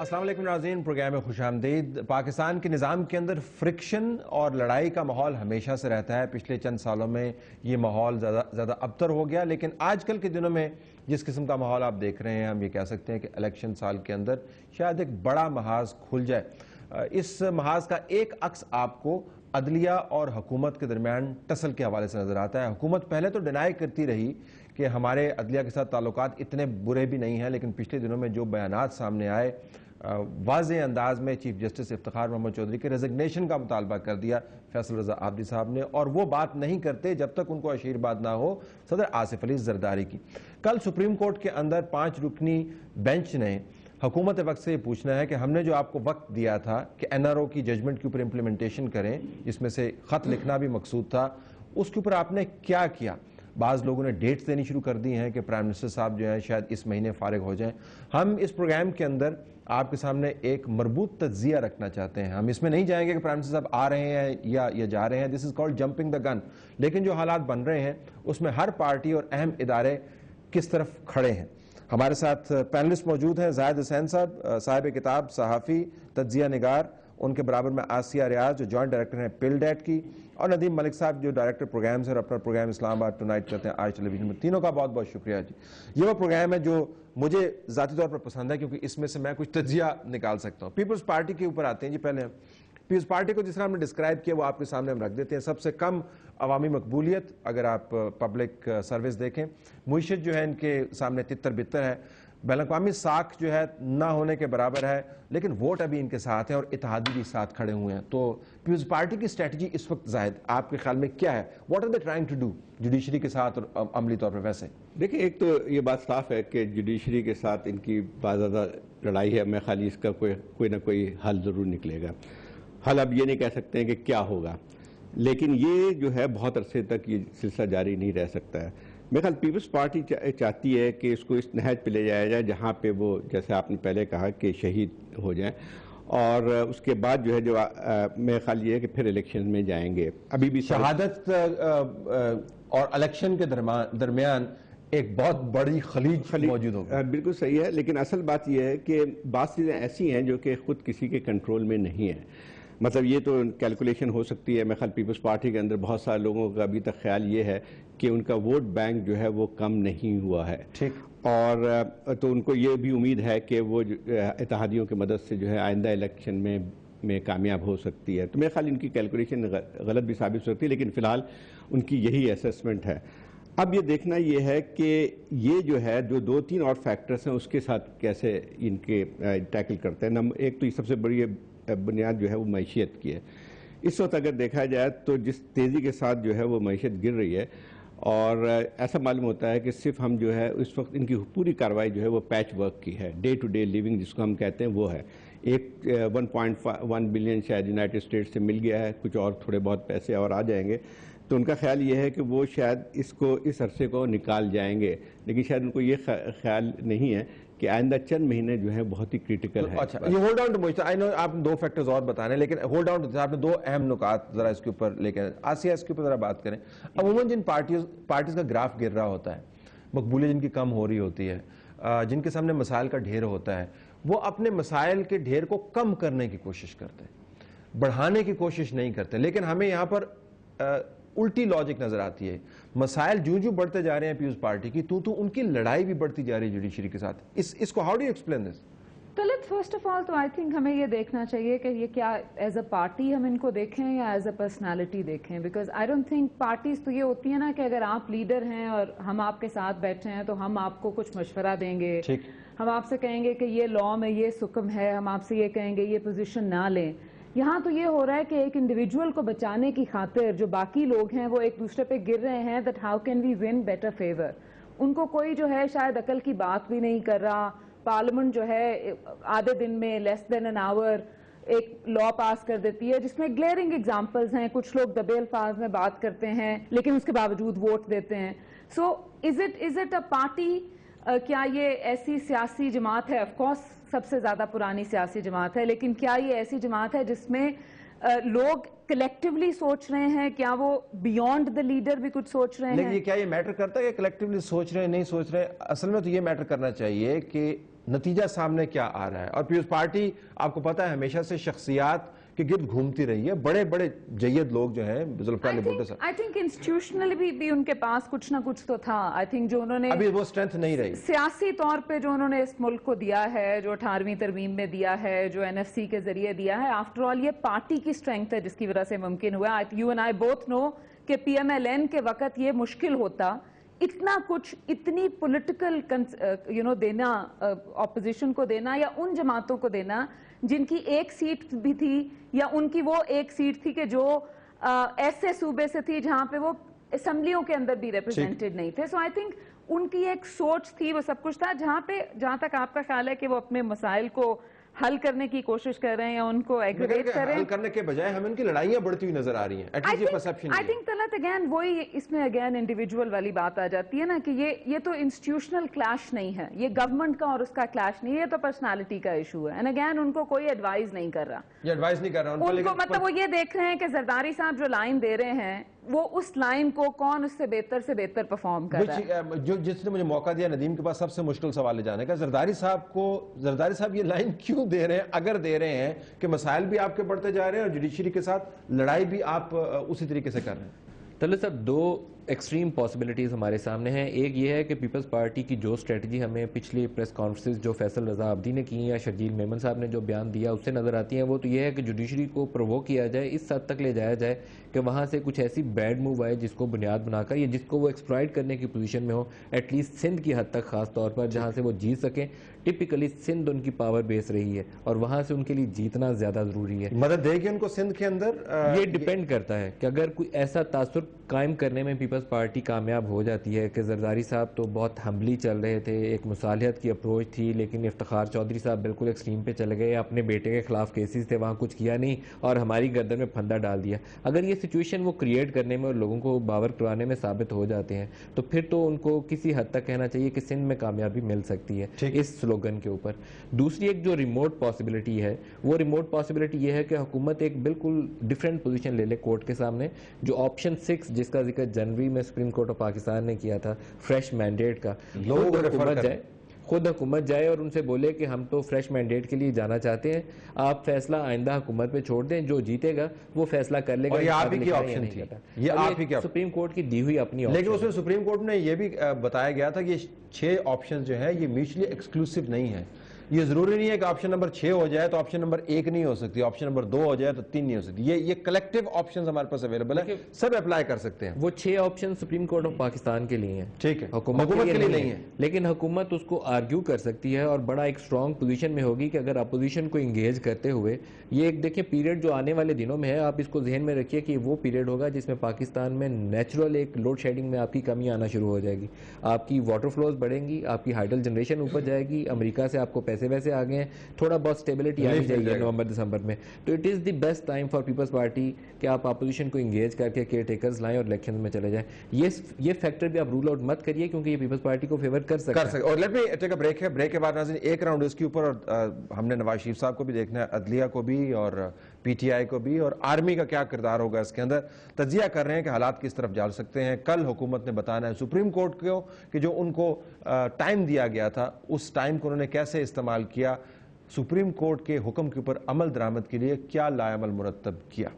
अस्सलाम वालेकुम नाज़रीन, प्रोग्राम में खुश आमदीद। पाकिस्तान के निज़ाम के अंदर फ्रिक्शन और लड़ाई का माहौल हमेशा से रहता है। पिछले चंद सालों में ये माहौल ज़्यादा अबतर हो गया, लेकिन आजकल के दिनों में जिस किस्म का माहौल आप देख रहे हैं, हम ये कह सकते हैं कि इलेक्शन साल के अंदर शायद एक बड़ा महाज खुल जाए। इस महाज का एक अक्स आपको अदलिया और हुकूमत के दरमियान टसल के हवाले से नज़र आता है। हुकूमत पहले तो डिनाई करती रही कि हमारे अदलिया के साथ ताल्लुकात इतने बुरे भी नहीं हैं, लेकिन पिछले दिनों में जो बयानात सामने आए, वाज़ेह अंदाज में चीफ जस्टिस इफ्तिखार मोहम्मद चौधरी के रेजिग्नेशन का मुतालबा कर दिया फैसल रजा आबदी साहब ने, और वो बात नहीं करते जब तक उनको आशीर्वाद ना हो सदर आसिफ अली जरदारी की। कल सुप्रीम कोर्ट के अंदर 5 रुकनी बेंच ने हुकूमत वक्त से ये पूछना है कि हमने जो आपको वक्त दिया था कि NRO की जजमेंट के ऊपर इम्प्लीमेंटेशन करें, जिसमें से ख़त लिखना भी मकसूद था, उसके ऊपर आपने क्या किया। बाज़ लोगों ने डेट्स देनी शुरू कर दी हैं कि प्राइम मिनिस्टर साहब जो हैं शायद इस महीने फारिग हो जाएं। हम इस प्रोग्राम के अंदर आपके सामने एक मरबूत तज्जिया रखना चाहते हैं। हम इसमें नहीं जाएंगे कि प्राइम मिनिस्टर साहब आ रहे हैं या जा रहे हैं, this is called jumping the gun, लेकिन जो हालात बन रहे हैं उसमें हर पार्टी और अहम इदारे किस तरफ खड़े हैं। हमारे साथ पैनलिस्ट मौजूद हैं, जाहिद हुसैन साहब, साहिब किताब, सहाफ़ी, तज्जिया निगार, उनके बराबर में आसिया रियाज जो जॉइंट डायरेक्टर हैं पिलडेट की, और नदीम मलिक साहब जो डायरेक्टर प्रोग्राम्स है और अपना प्रोग्राम इस्लामाबाद टुनाइट करते हैं आज टेलीविजन में। तीनों का बहुत बहुत शुक्रिया जी। ये वो प्रोग्राम है जो मुझे ज़ाती तौर पर पसंद है क्योंकि इसमें से मैं कुछ तज्जिया निकाल सकता हूँ। पीपल्स पार्टी के ऊपर आते हैं जी। पहले पीपल्स पार्टी को जिस तरह हमने डिस्क्राइब किया वो आपके सामने हम रख देते हैं। सबसे कम अवामी मकबूलियत अगर आप पब्लिक सर्विस देखें, मुईशत जो है इनके सामने तितर बितर है, बैनुल-अक़वामी साख जो है ना होने के बराबर है, लेकिन वोट अभी इनके साथ है और इत्तेहादी भी साथ खड़े हुए हैं। तो पीपल्स पार्टी की स्ट्रेटजी इस वक्त जाहिद आपके ख्याल में क्या है? What are they trying to do judiciary के साथ और अमली तौर पर? वैसे देखिए, एक तो ये बात साफ है कि जुडिशरी के साथ इनकी बहुत ज़्यादा लड़ाई है। मैं खाली इसका कोई ना कोई हल ज़रूर निकलेगा। हल अब ये नहीं कह सकते हैं कि क्या होगा, लेकिन ये जो है बहुत अरसे तक ये सिलसिला जारी नहीं रह सकता है। मेरे ख्याल पीपल्स पार्टी चाहती है कि इसको इस नहज पे ले जाया जाए जहाँ पे वो, जैसे आपने पहले कहा, कि शहीद हो जाएं, और उसके बाद जो है जो मेरे ख्याल ये है कि फिर इलेक्शन में जाएंगे। अभी भी शहादत और इलेक्शन के दरमियान एक बहुत बड़ी खलीज मौजूद होगी। बिल्कुल सही है, लेकिन असल बात यह है कि बात चीज़ें ऐसी हैं जो कि खुद किसी के कंट्रोल में नहीं है। मतलब ये तो कैलकुलेशन हो सकती है। मेरे ख्याल पीपल्स पार्टी के अंदर बहुत सारे लोगों का अभी तक ख्याल ये है कि उनका वोट बैंक जो है वो कम नहीं हुआ है, ठीक, और तो उनको ये भी उम्मीद है कि वो इत्तेहादियों की मदद से जो है आइंदा इलेक्शन में कामयाब हो सकती है। तो मेरे ख्याल इनकी कैलकुलेशन गलत भी साबित हो सकती है, लेकिन फ़िलहाल उनकी यही असेसमेंट है। अब ये देखना ये है कि ये जो है जो 2-3 और फैक्टर्स हैं उसके साथ कैसे इनके टैकल करते हैं। एक तो ये सबसे बड़ी बुनियाद जो है वो मईशियत की है। इस वक्त अगर देखा जाए तो जिस तेज़ी के साथ जो है वो मईशियत गिर रही है, और ऐसा मालूम होता है कि सिर्फ हम जो है इस वक्त इनकी पूरी कार्रवाई जो है वो पैच वर्क की है, डे टू डे लिविंग जिसको हम कहते हैं वो है। एक 1.1 बिलियन शायद यूनाइटेड स्टेट्स से मिल गया है, कुछ और थोड़े बहुत पैसे और आ जाएंगे, तो उनका ख्याल ये है कि वो शायद इस अरसे को निकाल जाएंगे, लेकिन शायद उनको ये ख्याल नहीं है कि आइंदा चंद महीने जो है बहुत ही क्रिटिकल है। अच्छा, ये होल्ड डाउन टू मुझे, आई नो आप 2 फैक्टर्स और बता रहे हैं, लेकिन होल्ड डाउन टू, आपने 2 अहम नुकात जरा इसके ऊपर लेकर आसिया, इसके ऊपर जरा बात करें। अमूमन जिन पार्टीज का ग्राफ गिर रहा होता है, मकबूलियत जिनकी कम हो रही होती है, जिनके सामने मसाइल का ढेर होता है, वो अपने मसाइल के ढेर को कम करने की कोशिश करते हैं, बढ़ाने की कोशिश नहीं करते। लेकिन हमें यहाँ पर उल्टी लॉजिक नजर आती है। मसाइल जो बढ़ते जा रहे हैं पीपल्स पार्टी की, तो उनकी लड़ाई भी बढ़ती जा रही है जुडिशरी के साथ। इसको how do you explain this? Talat, first of all तो आई थिंक हमें ये देखना चाहिए कि ये क्या एज अ पार्टी हम इनको देखें या एज अ पर्सनालिटी देखें। Because I don't think parties तो ये होती है ना कि अगर आप लीडर हैं और हम आपके साथ बैठे हैं तो हम आपको कुछ मशवरा देंगे, हम आपसे कहेंगे कि ये लॉ में ये हुक्म है, हम आपसे ये कहेंगे ये पोजीशन ना लें। यहाँ तो ये हो रहा है कि एक इंडिविजुअल को बचाने की खातिर जो बाकी लोग हैं वो एक दूसरे पे गिर रहे हैं, that how can we win better favour. उनको कोई जो है शायद अकल की बात भी नहीं कर रहा। पार्लियामेंट जो है आधे दिन में लेस देन एन आवर एक लॉ पास कर देती है जिसमें ग्लेयरिंग एग्जांपल्स हैं। कुछ लोग दबे अल्फाज में बात करते हैं लेकिन उसके बावजूद वोट देते हैं। So is it a party? क्या ये ऐसी सियासी जमात है? ऑफ कोर्स सबसे ज्यादा पुरानी सियासी जमात है, लेकिन क्या ये ऐसी जमात है जिसमें लोग कलेक्टिवली सोच रहे हैं? क्या वो बियॉन्ड द लीडर भी कुछ सोच रहे हैं? लेकिन क्या ये मैटर करता है कि कलेक्टिवली सोच रहे हैं नहीं सोच रहे हैं? असल में तो ये मैटर करना चाहिए कि नतीजा सामने क्या आ रहा है। और पीपल्स पार्टी आपको पता है हमेशा से शख्सियात के गिर्द घूमती रही है, बड़े बड़े जय्यद लोग जो हैं जुल्फ़िकार अली भुट्टो साहब। आई थिंक इंस्टीट्यूशनली भी उनके पास कुछ ना कुछ तो था। आई थिंक जो उन्होंने अभी वो स्ट्रेंथ नहीं रही सियासी तौर पे जो उन्होंने इस मुल्क को दिया है, जो 18वीं तरमीम में दिया है, जो एनएफसी के जरिए दिया है, आफ्टर ऑल ये पार्टी की स्ट्रेंथ है जिसकी वजह से मुमकिन हुआ। You and I both know कि पीएमएलएन के वक्त ये मुश्किल होता इतना कुछ, इतनी पॉलिटिकल देना ऑपोजिशन को देना या उन जमातों को देना जिनकी एक सीट भी थी या उनकी वो एक सीट थी कि जो ऐसे सूबे से थी जहां पे वो असेंबलियों के अंदर भी रिप्रेजेंटेड नहीं थे। सो आई थिंक उनकी एक सोच थी, वो सब कुछ था। जहां तक आपका ख्याल है कि वो अपने मसाइल को हल करने की कोशिश कर रहे हैं या उनको एग्रीवेट कर रहे हैं, हल करने के बजाय हमें उनकी लड़ाइयां बढ़ती हुई नजर आ रही हैं। एटलीस्ट ये perception I think Talat again वही इसमें अगेन इंडिविजुअल वाली बात आ जाती है ना कि ये तो इंस्टीट्यूशनल क्लैश नहीं है, ये गवर्नमेंट का और उसका क्लैश नहीं है, ये तो पर्सनालिटी का इशू है। एंड अगेन उनको कोई एडवाइस नहीं कर रहा, ये एडवाइस नहीं कर रहा उनको मतलब वो ये देख रहे हैं कि जरदारी साहब जो लाइन दे रहे हैं वो उस लाइन को कौन उससे बेहतर परफॉर्म कर रहा है। जो जिसने मुझे मौका दिया नदीम के पास सबसे मुश्किल सवाल ले जाने का, जरदारी साहब ये लाइन क्यों दे रहे हैं, अगर दे रहे हैं कि मसाइल भी आपके बढ़ते जा रहे हैं और जुडिशरी के साथ लड़ाई भी आप उसी तरीके से कर रहे हैं। तलत साहब, दो एक्सट्रीम पॉसिबिलिटीज़ हमारे सामने हैं। एक ये है कि पीपल्स पार्टी की जो स्ट्रेटजी हमें पिछली प्रेस कॉन्फ्रेंस जो फैसल रजा अब्दी ने की या शर्जील मेमन साहब ने जो बयान दिया उससे नज़र आती हैं, वो तो ये है कि जुडिशरी को प्रोवोक किया जाए, इस हद तक ले जाया जाए कि वहाँ से कुछ ऐसी बैड मूव आए जिसको बुनियाद बनाकर या जिसको वो एक्सप्लॉइट करने की पोजीशन में हो, एटलीस्ट सिंध की हद तक ख़ास तौर पर जहाँ से वो जीत सकें। टिपिकली सिंध उनकी पावर बेस रही है और वहाँ से उनके लिए जीतना ज़्यादा ज़रूरी है। मदद देगी उनको सिंध के अंदर, ये डिपेंड करता है कि अगर कोई ऐसा तासुर कायम करने में पीपल्स पार्टी कामयाब हो जाती है कि जरदारी साहब तो बहुत हम्बली चल रहे थे, एक मुसालिहत की अप्रोच थी, लेकिन इफ्तिखार चौधरी साहब बिल्कुल एक्सट्रीम पे चले गए, अपने बेटे के खिलाफ केसेस थे, वहाँ कुछ किया नहीं और हमारी गर्दन में फंदा डाल दिया। अगर ये सिचुएशन वो क्रिएट करने में और लोगों को बावर करवाने में साबित हो जाते हैं तो फिर तो उनको किसी हद तक कहना चाहिए कि सिंध में कामयाबी मिल सकती है इस स्लोगन के ऊपर। दूसरी एक जो रिमोट पॉसिबिलिटी है, वो रिमोट पॉसिबिलिटी ये है कि हुकूमत एक बिल्कुल डिफरेंट पोजीशन ले ले कोर्ट के सामने, जो ऑप्शन 6 जिसका जिक्र जनवरी में सुप्रीम कोर्ट ऑफ पाकिस्तान ने किया था, फ्रेश मैंडेट का, खुद हुकूमत जाए और उनसे बोले कि हम तो फ्रेश मैंडेट के लिए जाना चाहते हैं, आप फैसला आइंदा हुकूमत पे छोड़ दें, जो जीतेगा वो फैसला कर लेगा। ये आप ही की ऑप्शन थी, ये आप ही की सुप्रीम कोर्ट की दी हुई अपनी ऑप्शन। लेकिन उसमें सुप्रीम कोर्ट ने ये भी बताया गया था कि ये 6 ऑप्शन जो है ये म्यूचुअली एक्सक्लूसिव नहीं है। ये जरूरी नहीं है कि ऑप्शन नंबर 6 हो जाए तो ऑप्शन नंबर 1 नहीं हो सकती, ऑप्शन नंबर 2 हो जाए तो 3 नहीं हो सकती। ये कलेक्टिव ऑप्शंस हमारे पास अवेलेबल है, सब अप्लाई कर सकते हैं। वो 6 option supreme court of Pakistan के लिए हैं, ठीक है, हुकूमत के लिए नहीं है, लेकिन हुकूमत उसको आर्ग्यू कर सकती है और बड़ा एक स्ट्रॉन्ग पोजीशन में होगी कि अगर अपोजिशन को इंगेज करते हुए ये एक देखिए पीरियड जो आने वाले दिनों में है, आप इसको जहन में रखिए कि वो पीरियड होगा जिसमें पाकिस्तान में नेचुरल एक लोड शेडिंग में आपकी कमी आना शुरू हो जाएगी, आपकी वाटर फ्लोज बढ़ेंगी, आपकी हाइडल जनरेशन ऊपर जाएगी, अमेरिका से आपको पैसे वैसे आ गए, थोड़ा बहुत स्टेबिलिटी आनी चाहिए नवंबर दिसंबर में। तो it is the best time for Peoples Party कि आप अपोजिशन को इंगेज करके केयर टेकर्स लाएं और इलेक्शन में चले जाएं। ये फैक्टर भी आप रूल आउट मत करिए क्योंकि ये पीपल्स पार्टी को फेवर कर सकता है। और let me take a break है, ब्रेक के बाद नाज़रीन एक राउंड इसके ऊपर, और हमने नवाज शरीफ साहब को भी देखना है, अदलिया को भी और पीटीआई को भी, और आर्मी का क्या किरदार होगा इसके अंदर। तजिया कर रहे हैं कि हालात किस तरफ जा सकते हैं। कल हुकूमत ने बताना है सुप्रीम कोर्ट को कि जो उनको टाइम दिया गया था उस टाइम को उन्होंने कैसे इस्तेमाल किया, सुप्रीम कोर्ट के हुक्म के ऊपर अमल दरामद के लिए क्या लाएमल मुरतब किया।